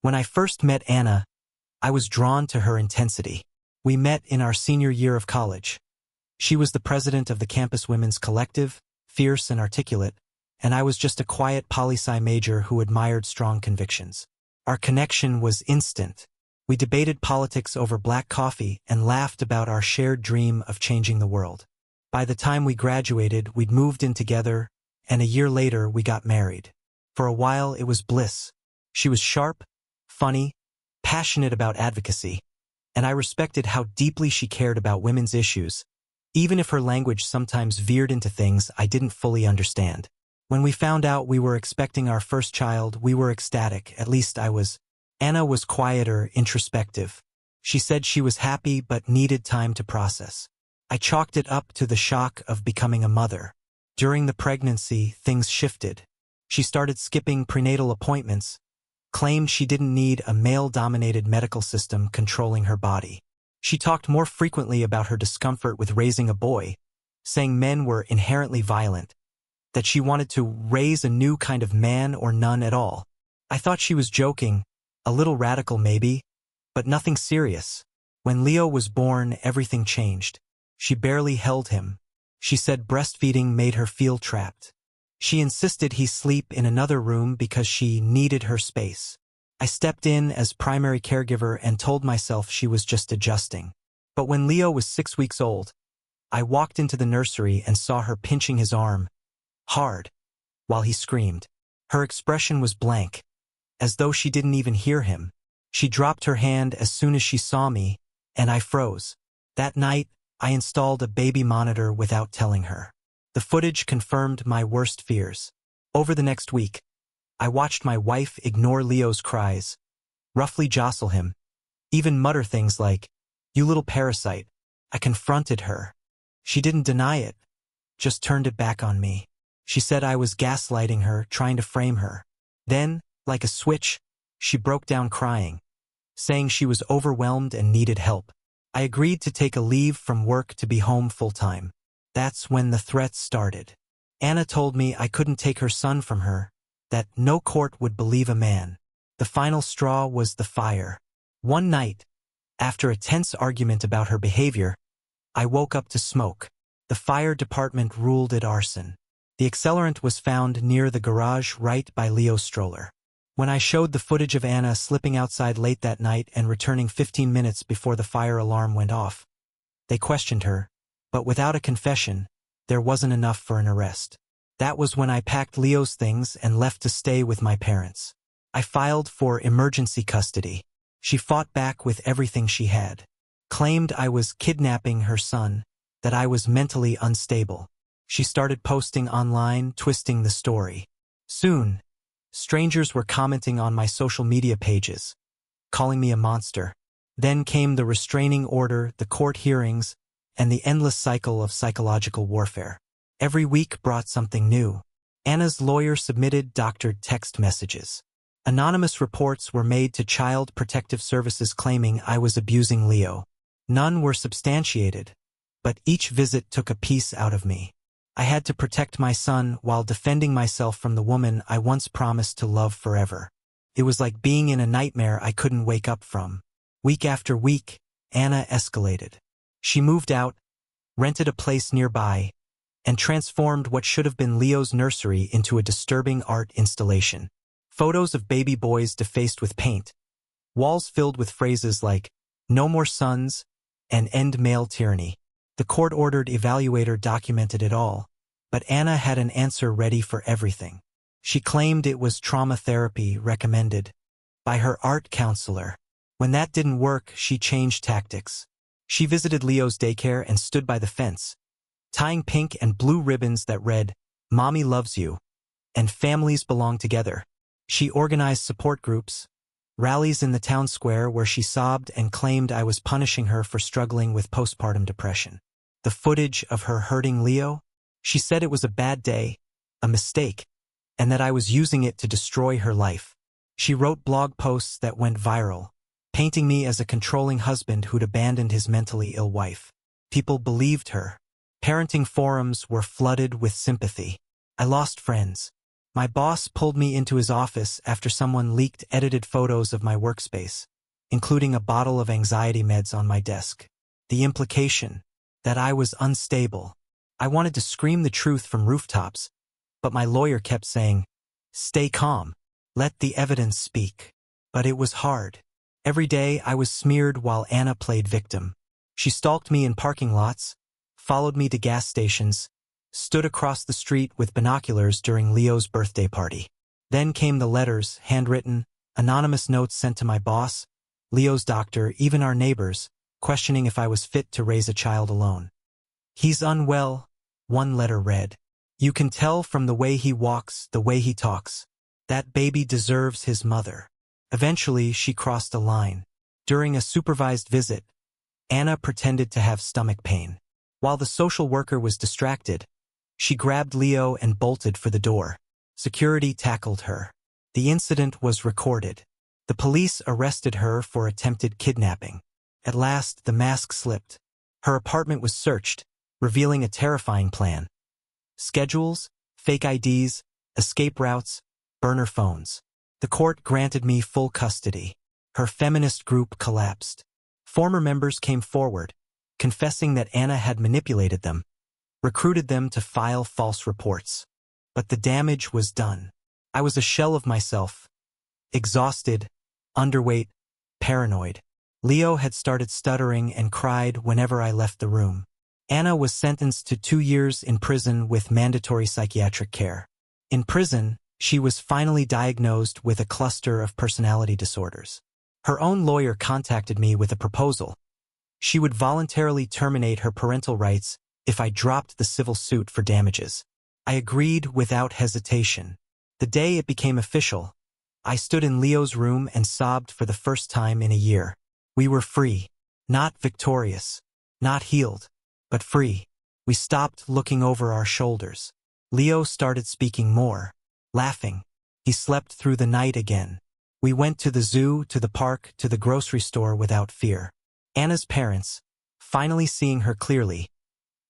When I first met Anna, I was drawn to her intensity. We met in our senior year of college. She was the president of the campus women's collective, fierce and articulate, and I was just a quiet poli-sci major who admired strong convictions. Our connection was instant. We debated politics over black coffee and laughed about our shared dream of changing the world. By the time we graduated, we'd moved in together, and a year later we got married. For a while it was bliss. She was sharp, funny, passionate about advocacy, and I respected how deeply she cared about women's issues, even if her language sometimes veered into things I didn't fully understand. When we found out we were expecting our first child, we were ecstatic, at least I was. Anna was quieter, introspective. She said she was happy but needed time to process. I chalked it up to the shock of becoming a mother. During the pregnancy, things shifted. She started skipping prenatal appointments, claimed she didn't need a male-dominated medical system controlling her body. She talked more frequently about her discomfort with raising a boy, saying men were inherently violent, that she wanted to raise a new kind of man or none at all. I thought she was joking, a little radical maybe, but nothing serious. When Leo was born, everything changed. She barely held him. She said breastfeeding made her feel trapped. She insisted he sleep in another room because she needed her space. I stepped in as primary caregiver and told myself she was just adjusting. But when Leo was 6 weeks old, I walked into the nursery and saw her pinching his arm, hard, while he screamed. Her expression was blank, as though she didn't even hear him. She dropped her hand as soon as she saw me, and I froze. That night, I installed a baby monitor without telling her. The footage confirmed my worst fears. Over the next week, I watched my wife ignore Leo's cries, roughly jostle him, even mutter things like, "You little parasite." I confronted her. She didn't deny it, just turned it back on me. She said I was gaslighting her, trying to frame her. Then, like a switch, she broke down crying, saying she was overwhelmed and needed help. I agreed to take a leave from work to be home full-time. That's when the threats started. Anna told me I couldn't take her son from her, that no court would believe a man. The final straw was the fire. One night, after a tense argument about her behavior, I woke up to smoke. The fire department ruled it arson. The accelerant was found near the garage right by Leo's stroller. When I showed the footage of Anna slipping outside late that night and returning 15 minutes before the fire alarm went off, they questioned her, but without a confession, there wasn't enough for an arrest. That was when I packed Leo's things and left to stay with my parents. I filed for emergency custody. She fought back with everything she had, claimed I was kidnapping her son, that I was mentally unstable. She started posting online, twisting the story. Soon, strangers were commenting on my social media pages, calling me a monster. Then came the restraining order, the court hearings, and the endless cycle of psychological warfare. Every week brought something new. Anna's lawyer submitted doctored text messages. Anonymous reports were made to Child Protective Services claiming I was abusing Leo. None were substantiated, but each visit took a piece out of me. I had to protect my son while defending myself from the woman I once promised to love forever. It was like being in a nightmare I couldn't wake up from. Week after week, Anna escalated. She moved out, rented a place nearby, and transformed what should have been Leo's nursery into a disturbing art installation. Photos of baby boys defaced with paint, walls filled with phrases like, "No more sons," and "End male tyranny." The court-ordered evaluator documented it all, but Anna had an answer ready for everything. She claimed it was trauma therapy recommended by her art counselor. When that didn't work, she changed tactics. She visited Leo's daycare and stood by the fence, tying pink and blue ribbons that read, "Mommy loves you," and "Families belong together." She organized support groups, rallies in the town square where she sobbed and claimed I was punishing her for struggling with postpartum depression. The footage of her hurting Leo? She said it was a bad day, a mistake, and that I was using it to destroy her life. She wrote blog posts that went viral, painting me as a controlling husband who'd abandoned his mentally ill wife. People believed her. Parenting forums were flooded with sympathy. I lost friends. My boss pulled me into his office after someone leaked edited photos of my workspace, including a bottle of anxiety meds on my desk. The implication that I was unstable. I wanted to scream the truth from rooftops, but my lawyer kept saying, "Stay calm. Let the evidence speak." But it was hard. Every day I was smeared while Anna played victim. She stalked me in parking lots, followed me to gas stations, stood across the street with binoculars during Leo's birthday party. Then came the letters, handwritten, anonymous notes sent to my boss, Leo's doctor, even our neighbors, questioning if I was fit to raise a child alone. "He's unwell," one letter read. "You can tell from the way he walks, the way he talks. That baby deserves his mother." Eventually, she crossed a line. During a supervised visit, Anna pretended to have stomach pain. While the social worker was distracted, she grabbed Leo and bolted for the door. Security tackled her. The incident was recorded. The police arrested her for attempted kidnapping. At last, the mask slipped. Her apartment was searched, revealing a terrifying plan. Schedules, fake IDs, escape routes, burner phones. The court granted me full custody. Her feminist group collapsed. Former members came forward, confessing that Anna had manipulated them, recruited them to file false reports. But the damage was done. I was a shell of myself, exhausted, underweight, paranoid. Leo had started stuttering and cried whenever I left the room. Anna was sentenced to 2 years in prison with mandatory psychiatric care. In prison, she was finally diagnosed with a cluster of personality disorders. Her own lawyer contacted me with a proposal. She would voluntarily terminate her parental rights if I dropped the civil suit for damages. I agreed without hesitation. The day it became official, I stood in Leo's room and sobbed for the first time in a year. We were free. Not victorious. Not healed. But free. We stopped looking over our shoulders. Leo started speaking more. Laughing. He slept through the night again. We went to the zoo, to the park, to the grocery store without fear. Anna's parents, finally seeing her clearly,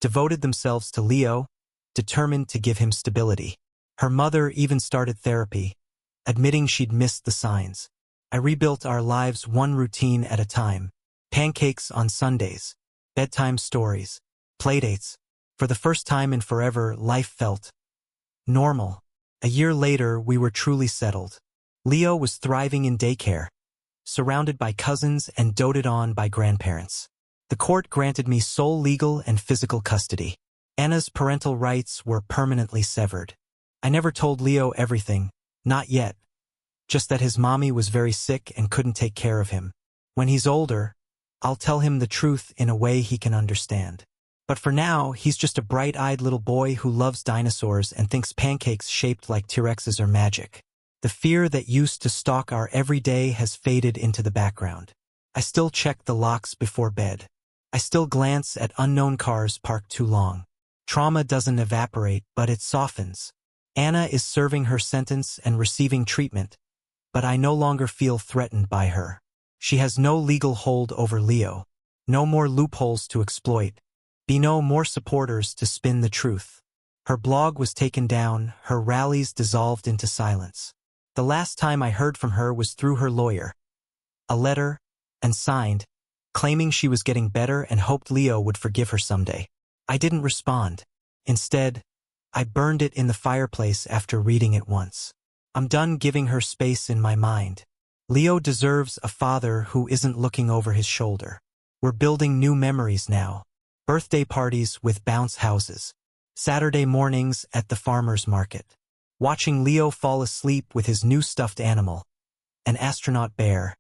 devoted themselves to Leo, determined to give him stability. Her mother even started therapy, admitting she'd missed the signs. I rebuilt our lives one routine at a time. Pancakes on Sundays, bedtime stories, playdates. For the first time in forever, life felt normal. A year later, we were truly settled. Leo was thriving in daycare, surrounded by cousins and doted on by grandparents. The court granted me sole legal and physical custody. Anna's parental rights were permanently severed. I never told Leo everything, not yet, just that his mommy was very sick and couldn't take care of him. When he's older, I'll tell him the truth in a way he can understand. But for now, he's just a bright-eyed little boy who loves dinosaurs and thinks pancakes shaped like T-Rexes are magic. The fear that used to stalk our everyday has faded into the background. I still check the locks before bed. I still glance at unknown cars parked too long. Trauma doesn't evaporate, but it softens. Anna is serving her sentence and receiving treatment, but I no longer feel threatened by her. She has no legal hold over Leo. No more loopholes to exploit. No more supporters to spin the truth. Her blog was taken down, her rallies dissolved into silence. The last time I heard from her was through her lawyer. A letter, and signed, claiming she was getting better and hoped Leo would forgive her someday. I didn't respond. Instead, I burned it in the fireplace after reading it once. I'm done giving her space in my mind. Leo deserves a father who isn't looking over his shoulder. We're building new memories now. Birthday parties with bounce houses. Saturday mornings at the farmer's market. Watching Leo fall asleep with his new stuffed animal, an astronaut bear,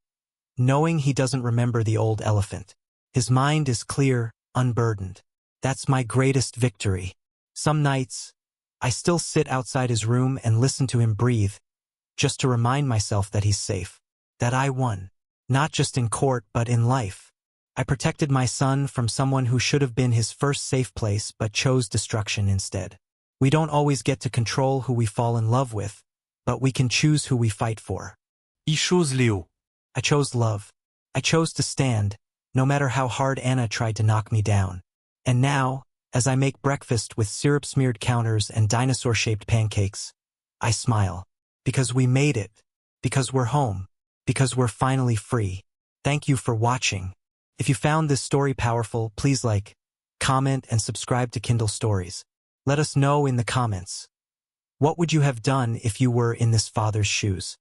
knowing he doesn't remember the old elephant. His mind is clear, unburdened. That's my greatest victory. Some nights, I still sit outside his room and listen to him breathe, just to remind myself that he's safe, that I won, not just in court but in life. I protected my son from someone who should have been his first safe place but chose destruction instead. We don't always get to control who we fall in love with, but we can choose who we fight for. I chose Léo. I chose love. I chose to stand, no matter how hard Anna tried to knock me down. And now, as I make breakfast with syrup-smeared counters and dinosaur-shaped pancakes, I smile. Because we made it. Because we're home. Because we're finally free. Thank you for watching. If you found this story powerful, please like, comment, and subscribe to Kindle Stories. Let us know in the comments. What would you have done if you were in this father's shoes?